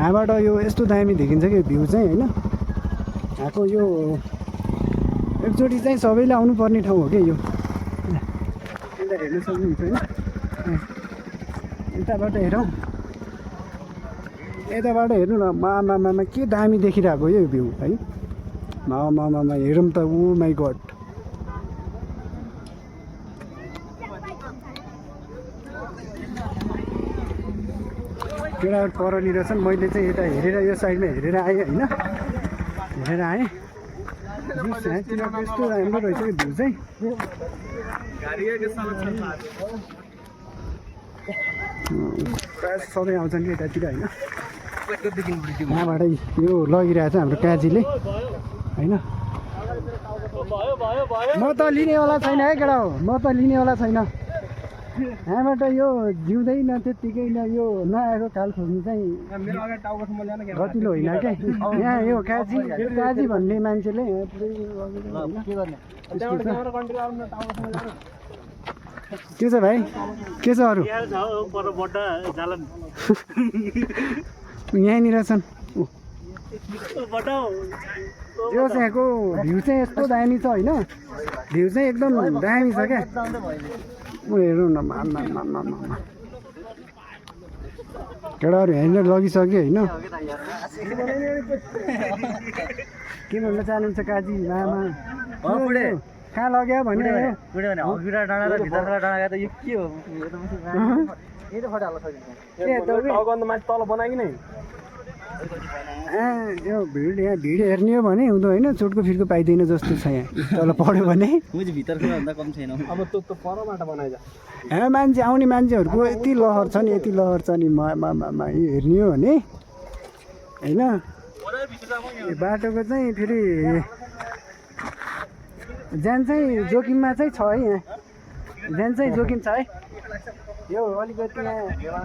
यहाँबाट यो यस्तो दामी देखिन्छ कि भ्यू चाहिँ होइन। यहाँको यो एकचोटि चाहिँ सबैले आउनुपर्ने ठाउँ हो कि यो। हेर्न सक्नुहुन्छ होइन। यताबाट हेरौँ, यताबाट हेर्नु न, मामा के दामी देखिरहेको यो भ्यू है। मामा हेरौँ त, ओ माई गड। केटाहरू परनिर छन्, मैले चाहिँ यता हेरेर यो साइडमा हेरेर आएँ होइन। हेरेर आएँ यहाँतिर यस्तो राम्रो रहेछ कि भ्यू चाहिँ। प्रायः सधैँ आउँछन् कि यतातिर होइन। यहाँबाट यो लगिरहेको छ हाम्रो काजीले होइन। म त लिनेवाला छैन है केटा हो, म त लिनेवाला छैन। यहाँबाट यो जिउँदैन त्यत्तिकै यो नआएको काल खोज्नु चाहिँ गतिलो होइन क्या। यहाँ यो काजी भन्ने मान्छेले के छ भाइ, के छ अरू? यहाँनिर छन्। यो चाहिँ यहाँको भ्यू चाहिँ यस्तो दामी छ होइन। भ्यू चाहिँ एकदम दामी छ क्या। हेर्नु न, केटाहरू यहाँनिर लगिसक्यो होइन। के भन्न चाहनुहुन्छ काजी मामा? कहाँ लग्यो भने यो भिड हेर्ने हो भने हुँदो होइन। चोटको फिर्को पाइँदैन जस्तो छ यहाँ। तल पढ्यो भने मान्छे आउने मान्छेहरूको यति लहर छ नि, यति लहर छ नि। हेर्ने हो भने होइन। बाटोको चाहिँ फेरि ज्यान चाहिँ जोखिममा चाहिँ छ है। यहाँ ज्यान चाहिँ जोखिम छ है। यो अलिकति यहाँ